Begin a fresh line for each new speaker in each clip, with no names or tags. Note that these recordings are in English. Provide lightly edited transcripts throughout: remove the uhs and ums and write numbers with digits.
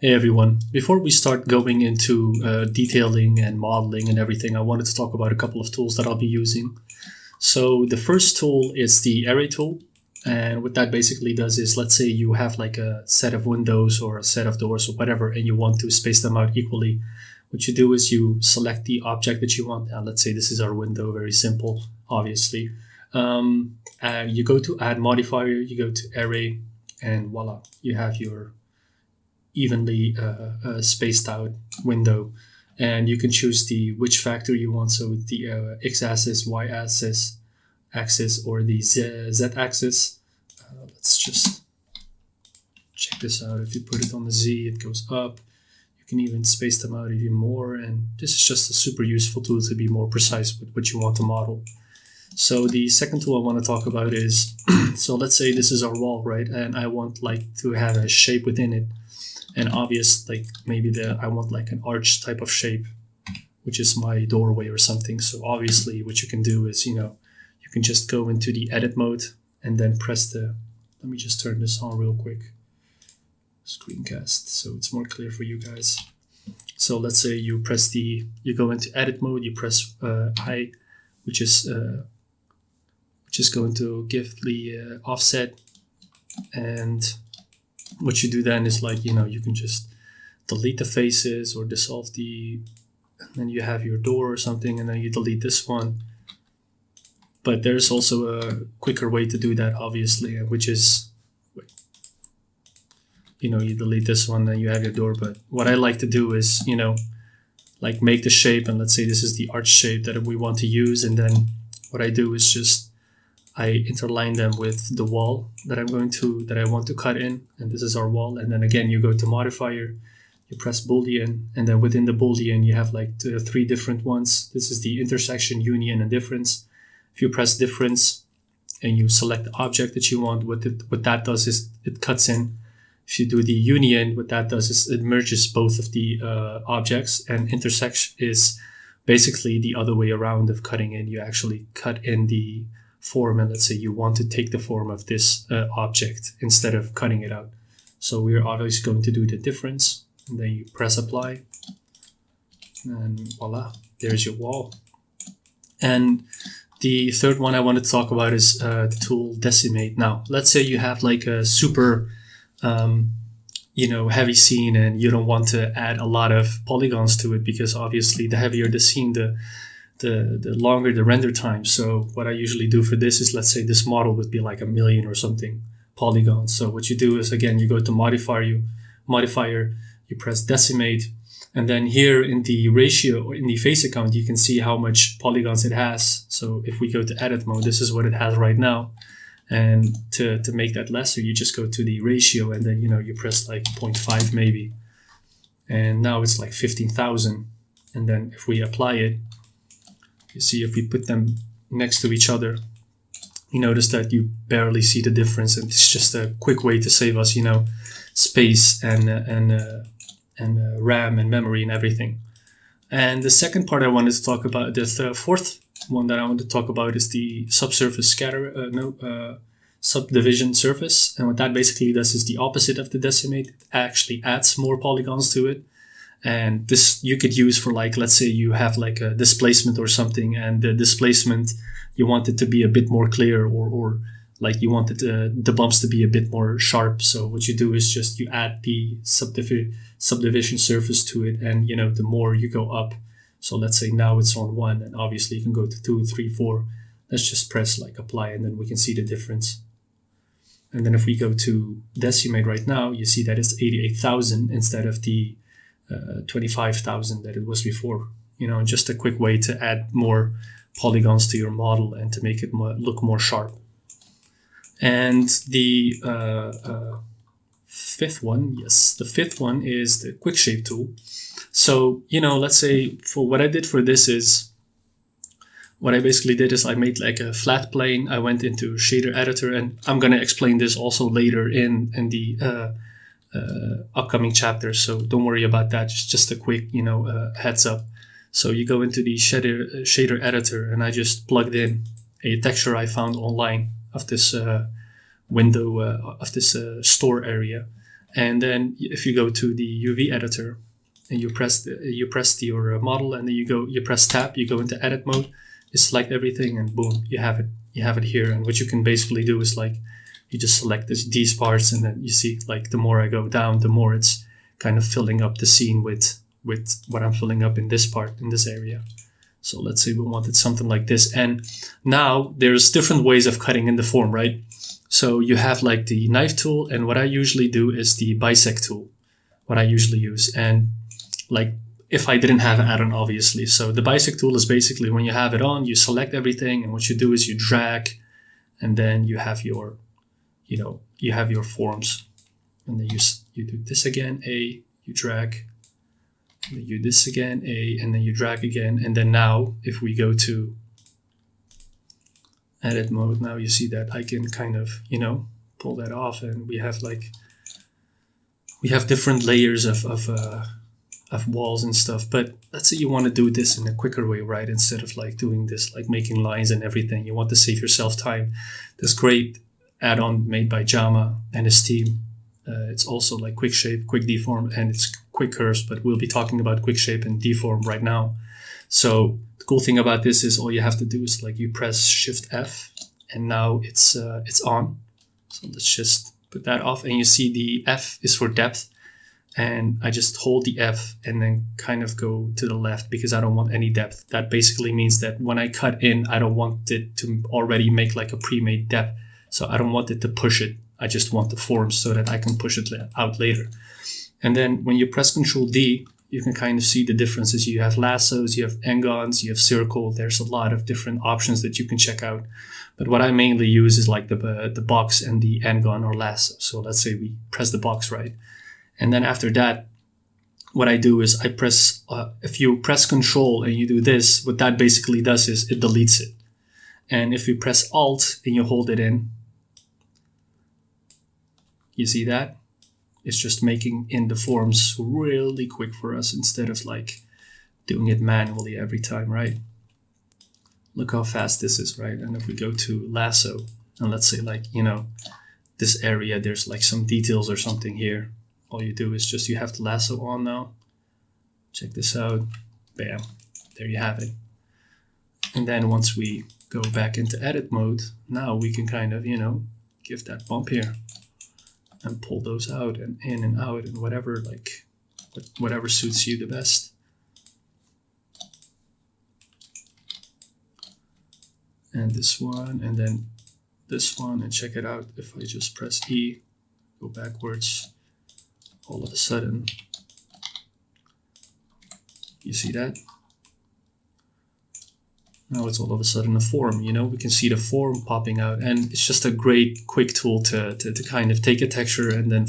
Hey everyone. Before we start going into detailing and modeling and everything, I wanted to talk about a couple of tools that I'll be using. So the first tool is the array tool. And what that basically does is, let's say you have like a set of windows or a set of doors or whatever, and you want to space them out equally. What you do is you select the object that you want. Now, let's say this is our window, very simple, obviously. You go to add modifier, you go to array, and voila, you have your evenly spaced out window, and you can choose the which factor you want, so the x-axis, y-axis, or the z-axis. Let's just check this out. If you put it on the z, it goes up. You can even space them out even more, and this is just a super useful tool to be more precise with what you want to model. So the second tool I want to talk about is so let's say this is our wall, right, and I want like to have a shape within it. And obvious, like maybe I want like an arch type of shape, which is my doorway or something. So obviously what you can do is, you can just go into the edit mode and then press let me just turn this on real quick, screencast, so it's more clear for you guys. So let's say you go into edit mode, you press I, which is going to give the offset. And what you do then is like, you can just delete the faces or dissolve and then you have your door or something, and then you delete this one. But there's also a quicker way to do that, obviously, which is, you delete this one, then you have your door. But what I like to do is, like make the shape, and let's say this is the arch shape that we want to use. And then what I do is just I interline them with the wall that I want to cut in, and this is our wall. And then again, you go to modifier, you press Boolean, and then within the Boolean, you have like three different ones. This is the intersection, union, and difference. If you press difference and you select the object that you want, what that does is it cuts in. If you do the union, what that does is it merges both of the objects, and intersection is basically the other way around of cutting in. You actually cut in the form, and let's say you want to take the form of this object instead of cutting it out. So we're obviously going to do the difference, and then you press apply, and voila, there's your wall. And the third one I wanted to talk about is the tool decimate. Now, let's say you have like a super heavy scene, and you don't want to add a lot of polygons to it, because obviously the heavier the scene, the longer the render time. So what I usually do for this is, let's say this model would be like 1,000,000 or something polygons. So what you do is, again, you go to modifier, you press decimate, and then here in the ratio or in the face account, you can see how much polygons it has. So if we go to edit mode, this is what it has right now. And to make that lesser, you just go to the ratio, and then you press like 0.5 maybe, and now it's like 15,000. And then if we apply it, you see, if we put them next to each other, you notice that you barely see the difference. And it's just a quick way to save us, space and RAM and memory and everything. And the second part I wanted to talk about, the fourth one that I want to talk about, is the subsurface subdivision surface. And what that basically does is the opposite of the decimate. It actually adds more polygons to it. And this you could use for, like, let's say you have like a displacement or something, and the displacement, you want it to be a bit more clear, or like you want the bumps to be a bit more sharp. So what you do is just you add the subdivision surface to it, and the more you go up. So let's say now it's on 1, and obviously you can go to 2, 3, 4. Let's just press like apply, and then we can see the difference. And then if we go to decimate right now, you see that it's 88,000 instead of the 25,000 that it was before. Just a quick way to add more polygons to your model and to make it look more sharp. And the fifth one is the quick shape tool. So let's say for what I did for this is, what I basically did is I made like a flat plane. I went into shader editor, and I'm going to explain this also later in the upcoming chapters, so don't worry about that. Just a quick heads up. So you go into the shader editor, and I just plugged in a texture I found online of this window of this store area, And then if you go to the UV editor and you press your model, and then you press tab, you go into edit mode, you select everything, and boom, you have it here. And what you can basically do is like you just select these parts, and then you see like the more I go down, the more it's kind of filling up the scene with what I'm filling up in this part, in this area. So let's say we wanted something like this. And now there's different ways of cutting in the form, right? So you have like the knife tool, and what I usually do is the bisect tool, what I usually use. And like if I didn't have an add-on, obviously. So the bisect tool is basically when you have it on, you select everything, and what you do is you drag, and then you have your, you have your forms. And then you do this again, A, you drag, and then you do this again, A, and then you drag again. And then now if we go to edit mode, now you see that I can kind of, pull that off, and we have different layers of walls and stuff. But let's say you want to do this in a quicker way, right? Instead of like doing this, like making lines and everything, you want to save yourself time. This great add-on made by Jama and his team. It's also like quick shape, quick deform, and it's quick curves, but we'll be talking about quick shape and deform right now. So the cool thing about this is all you have to do is like you press Shift F, and now it's on. So let's just put that off, and you see the F is for depth, and I just hold the F and then kind of go to the left because I don't want any depth. That basically means that when I cut in, I don't want it to already make like a pre-made depth. So I don't want it to push it. I just want the forms so that I can push it out later. And then when you press Control D, you can kind of see the differences. You have lassos, you have n-gons, you have circle. There's a lot of different options that you can check out. But what I mainly use is like the box and the n-gon or lasso. So let's say we press the box, right? And then after that, what I do is I press, if you press Control and you do this, what that basically does is it deletes it. And if you press Alt and you hold it in, you see that? It's just making in the forms really quick for us instead of like doing it manually every time, right? Look how fast this is, right? And if we go to lasso, and let's say like, this area, there's like some details or something here. All you do is just, you have the lasso on now. Check this out. Bam. There you have it. And then once we go back into edit mode, now we can kind of, give that bump here and pull those out and in and out and whatever, like whatever suits you the best. And this one, and then this one, and check it out. If I just press E, go backwards, all of a sudden, you see that? Now it's all of a sudden a form, we can see the form popping out, and it's just a great quick tool to kind of take a texture and then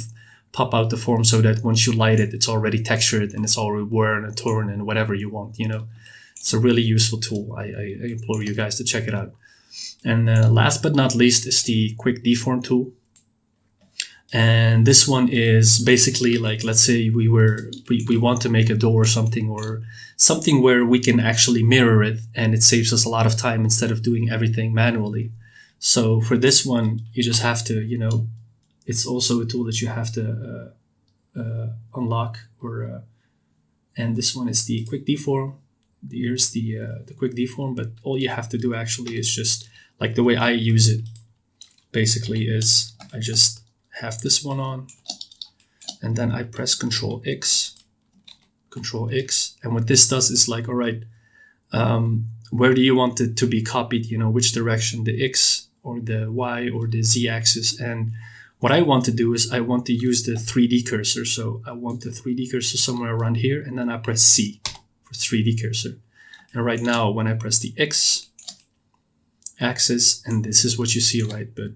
pop out the form so that once you light it, it's already textured and it's already worn and torn and whatever you want, It's a really useful tool. I implore you guys to check it out. And last but not least is the quick deform tool. And this one is basically like, let's say we want to make a door or something where we can actually mirror it, and it saves us a lot of time instead of doing everything manually. So for this one, you just have to, it's also a tool that you have to unlock, and this one is the quick deform. Here's the quick deform, but all you have to do actually is just like the way I use it basically is I just have this one on, and then I press Control X, and what this does is like, all right, where do you want it to be copied, which direction, the X or the Y or the Z axis. And what I want to do is I want to use the 3D cursor. So I want the 3D cursor somewhere around here, and then I press C for 3D cursor. And right now when I press the X axis, and this is what you see, right? But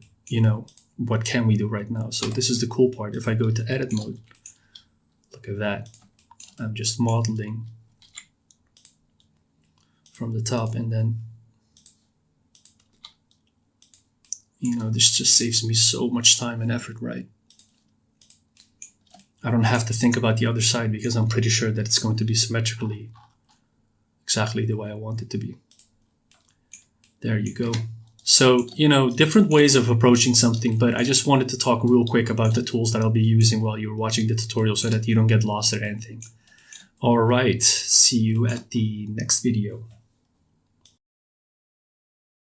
what can we do right now? So this is the cool part. If I go to edit mode, look at that. I'm just modeling from the top, and then this just saves me so much time and effort, right? I don't have to think about the other side because I'm pretty sure that it's going to be symmetrically exactly the way I want it to be. There you go. So, different ways of approaching something, but I just wanted to talk real quick about the tools that I'll be using while you're watching the tutorial so that you don't get lost or anything. All right, see you at the next video.